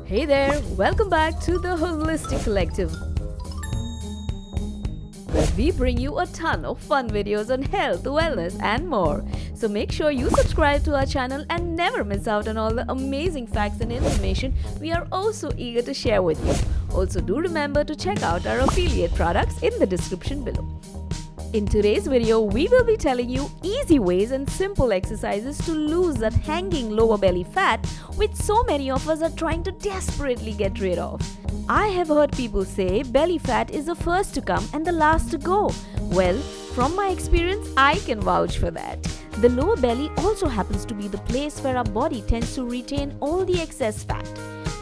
Hey there, welcome back to the Holistic Collective, where we bring you a ton of fun videos on health, wellness, and more. So make sure you subscribe to our channel and never miss out on all the amazing facts and information we are also eager to share with you. Also, do remember to check out our affiliate products in the description below. In today's video, we will be telling you easy ways and simple exercises to lose that hanging lower belly fat which so many of us are trying to desperately get rid of. I have heard people say belly fat is the first to come and the last to go. Well, from my experience, I can vouch for that. The lower belly also happens to be the place where our body tends to retain all the excess fat.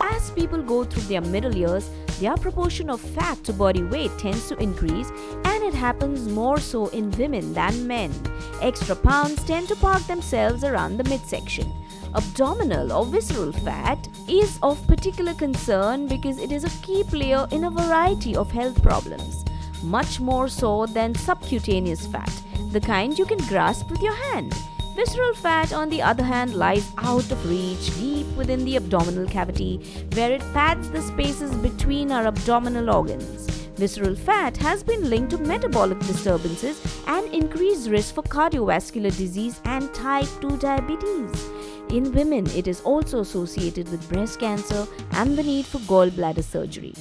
As people go through their middle years, their proportion of fat to body weight tends to increase, and it happens more so in women than men. Extra pounds tend to park themselves around the midsection. Abdominal or visceral fat is of particular concern because it is a key player in a variety of health problems, much more so than subcutaneous fat, the kind you can grasp with your hand. Visceral fat, on the other hand, lies out of reach, deep within the abdominal cavity, where it pads the spaces between our abdominal organs. Visceral fat has been linked to metabolic disturbances and increased risk for cardiovascular disease and type 2 diabetes. In women, it is also associated with breast cancer and the need for gallbladder surgery.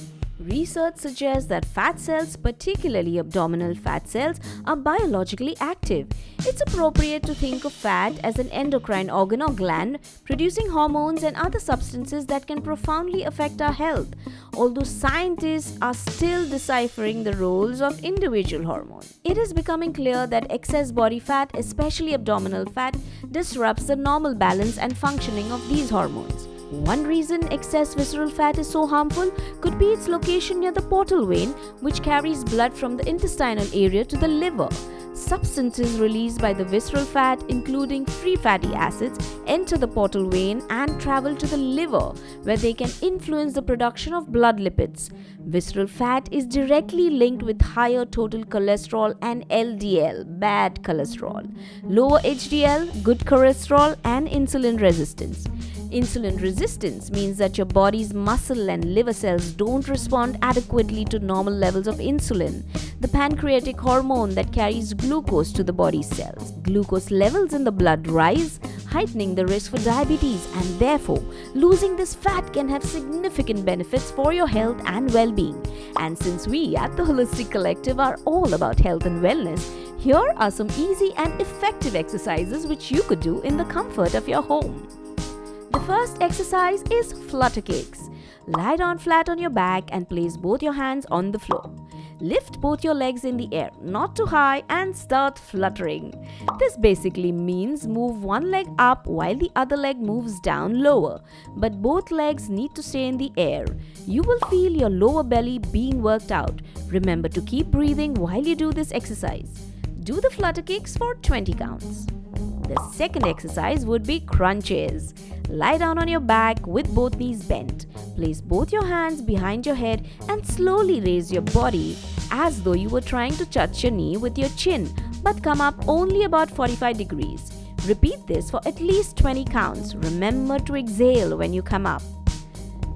Research suggests that fat cells, particularly abdominal fat cells, are biologically active. It's appropriate to think of fat as an endocrine organ or gland, producing hormones and other substances that can profoundly affect our health, although scientists are still deciphering the roles of individual hormones. It is becoming clear that excess body fat, especially abdominal fat, disrupts the normal balance and functioning of these hormones. One reason excess visceral fat is so harmful could be its location near the portal vein, which carries blood from the intestinal area to the liver. Substances released by the visceral fat, including free fatty acids, enter the portal vein and travel to the liver, where they can influence the production of blood lipids. Visceral fat is directly linked with higher total cholesterol and LDL, bad cholesterol, lower HDL, good cholesterol, and insulin resistance. Insulin resistance means that your body's muscle and liver cells don't respond adequately to normal levels of insulin, the pancreatic hormone that carries glucose to the body's cells. Glucose levels in the blood rise, heightening the risk for diabetes, and therefore, losing this fat can have significant benefits for your health and well-being. And since we at the Holistic Collective are all about health and wellness, here are some easy and effective exercises which you could do in the comfort of your home. The first exercise is Flutter Kicks. Lie down flat on your back and place both your hands on the floor. Lift both your legs in the air, not too high, and start fluttering. This basically means move one leg up while the other leg moves down lower, but both legs need to stay in the air. You will feel your lower belly being worked out. Remember to keep breathing while you do this exercise. Do the Flutter Kicks for 20 counts. The second exercise would be crunches. Lie down on your back with both knees bent. Place both your hands behind your head and slowly raise your body as though you were trying to touch your knee with your chin, but come up only about 45 degrees. Repeat this for at least 20 counts. Remember to exhale when you come up.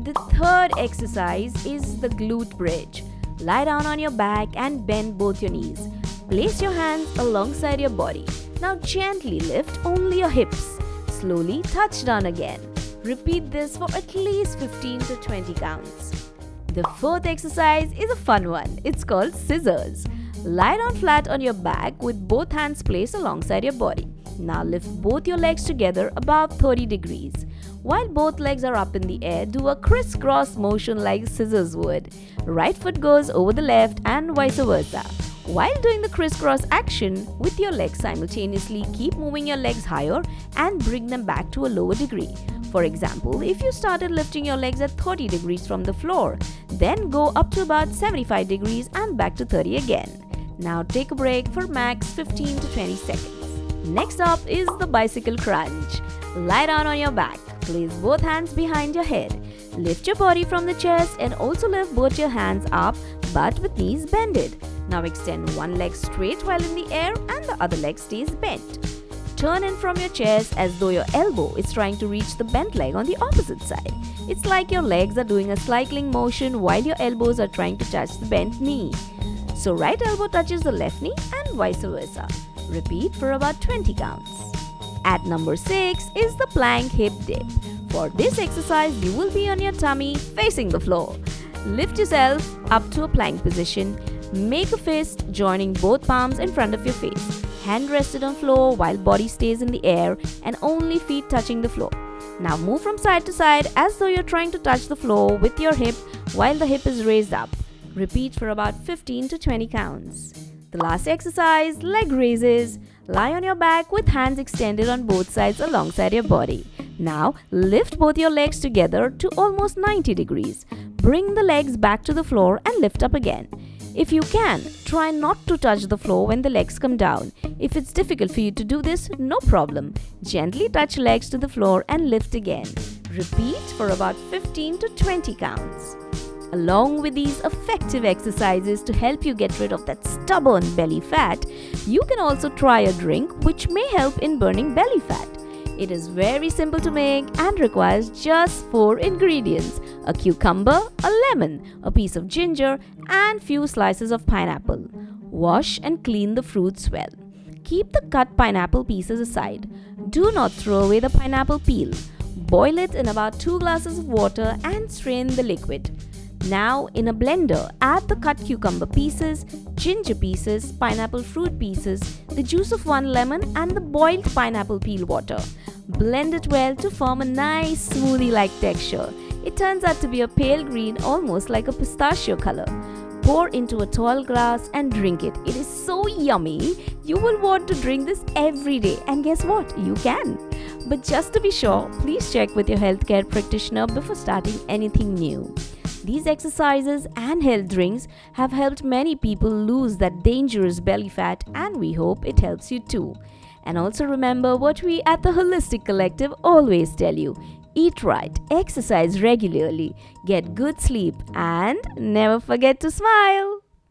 The third exercise is the glute bridge. Lie down on your back and bend both your knees. Place your hands alongside your body. Now gently lift only your hips. Slowly touch down again. Repeat this for at least 15 to 20 counts. The fourth exercise is a fun one. It's called scissors. Lie down flat on your back with both hands placed alongside your body. Now lift both your legs together about 30 degrees. While both legs are up in the air, do a crisscross motion like scissors would. Right foot goes over the left and vice versa. While doing the crisscross action with your legs simultaneously, keep moving your legs higher and bring them back to a lower degree. For example, if you started lifting your legs at 30 degrees from the floor, then go up to about 75 degrees and back to 30 again. Now take a break for max 15 to 20 seconds. Next up is the bicycle crunch. Lie down on your back. Place both hands behind your head. Lift your body from the chest and also lift both your hands up but with knees bended. Now extend one leg straight while in the air and the other leg stays bent. turn in from your chest as though your elbow is trying to reach the bent leg on the opposite side. It's like your legs are doing a cycling motion while your elbows are trying to touch the bent knee. So right elbow touches the left knee and vice versa. Repeat for about 20 counts. At number 6 is the plank hip dip. For this exercise, you will be on your tummy facing the floor. Lift yourself up to a plank position. Make a fist joining both palms in front of your face. Hand rested on floor while body stays in the air and only feet touching the floor. Now move from side to side as though you're trying to touch the floor with your hip while the hip is raised up. Repeat for about 15 to 20 counts. The last exercise, leg raises. Lie on your back with hands extended on both sides alongside your body. Now lift both your legs together to almost 90 degrees. Bring the legs back to the floor and lift up again. If you can, try not to touch the floor when the legs come down. If it's difficult for you to do this, no problem. Gently touch legs to the floor and lift again. Repeat for about 15 to 20 counts. Along with these effective exercises to help you get rid of that stubborn belly fat, you can also try a drink which may help in burning belly fat. It is very simple to make and requires just 4 ingredients: a cucumber, a lemon, a piece of ginger, and few slices of pineapple. Wash and clean the fruits well. Keep the cut pineapple pieces aside. Do not throw away the pineapple peel. Boil it in about 2 glasses of water and strain the liquid. Now, in a blender, add the cut cucumber pieces, ginger pieces, pineapple fruit pieces, the juice of 1 lemon, and the boiled pineapple peel water. Blend it well to form a nice smoothie-like texture. It turns out to be a pale green, almost like a pistachio color. Pour into a tall glass and drink it. It is so yummy. You will want to drink this every day. And guess what? You can. But just to be sure, please check with your healthcare practitioner before starting anything new. These exercises and health drinks have helped many people lose that dangerous belly fat, and we hope it helps you too. And also remember what we at the Holistic Collective always tell you: eat right, exercise regularly, get good sleep, and never forget to smile.